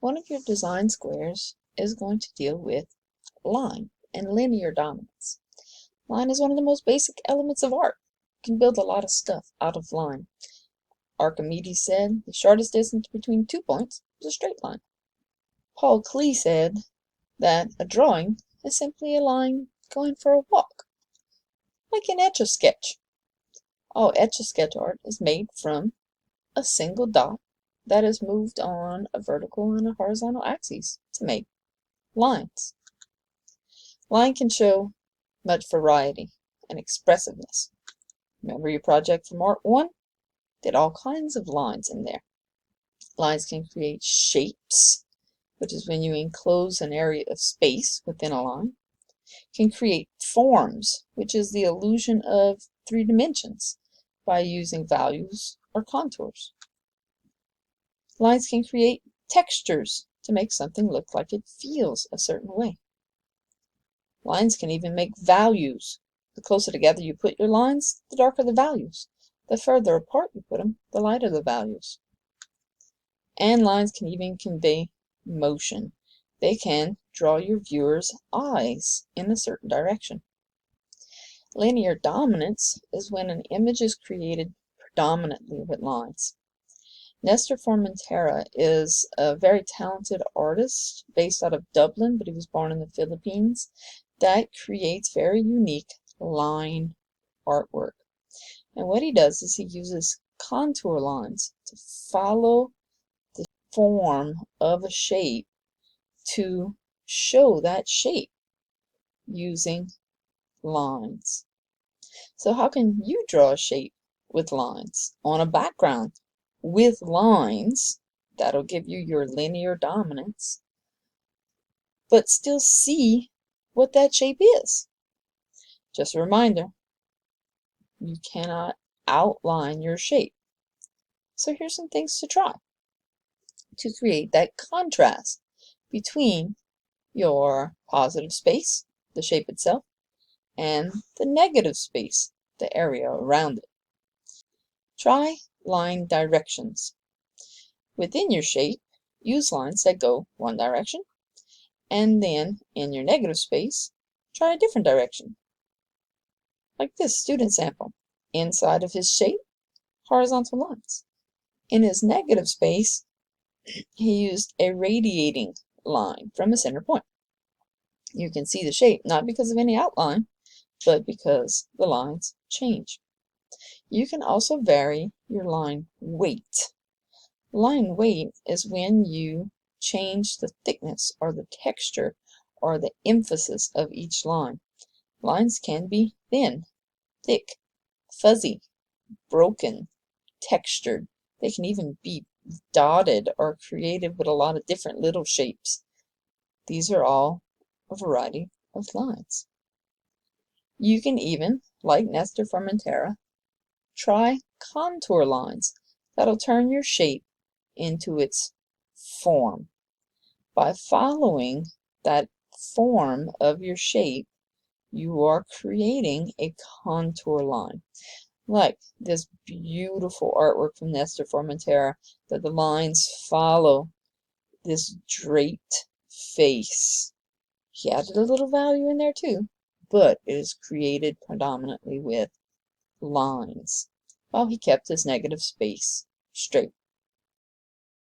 One of your design squares is going to deal with line and linear dominance. Line is one of the most basic elements of art. You can build a lot of stuff out of line. Archimedes said the shortest distance between 2 points is a straight line. Paul Klee said that a drawing is simply a line going for a walk, like an Etch-a-Sketch. All Etch-a-Sketch art is made from a single dot that is moved on a vertical and a horizontal axis to make lines. Line can show much variety and expressiveness. Remember your project from Art 1? Did all kinds of lines in there. Lines can create shapes, which is when you enclose an area of space within a line. Can create forms, which is the illusion of 3 dimensions by using values or contours. Lines can create textures to make something look like it feels a certain way. Lines can even make values. The closer together you put your lines, the darker the values. The further apart you put them, the lighter the values. And lines can even convey motion. They can draw your viewer's eyes in a certain direction. Linear dominance is when an image is created predominantly with lines. Nestor Formentera is a very talented artist based out of Dublin, but he was born in the Philippines, that creates very unique line artwork. And what he does is he uses contour lines to follow the form of a shape to show that shape using lines. So how can you draw a shape with lines on a background with lines? That'll give you your linear dominance, but still see what that shape is. Just a reminder, you cannot outline your shape. So here's some things to try to create that contrast between your positive space, the shape itself, and the negative space, the area around it. Try line directions. Within your shape, use lines that go one direction, and then in your negative space, try a different direction. Like this student sample. Inside of his shape, horizontal lines. In his negative space, he used a radiating line from a center point. You can see the shape not because of any outline, but because the lines change. You can also vary your line weight. Line weight is when you change the thickness or the texture or the emphasis of each line. Lines can be thin, thick, fuzzy, broken, textured. They can even be dotted or created with a lot of different little shapes. These are all a variety of lines. You can even, like Nestor Formentera, try contour lines that'll turn your shape into its form. By following that form of your shape, you are creating a contour line. Like this beautiful artwork from Nestor Formentera, that the lines follow this draped face. He added a little value in there too, but it is created predominantly with lines, while he kept his negative space straight.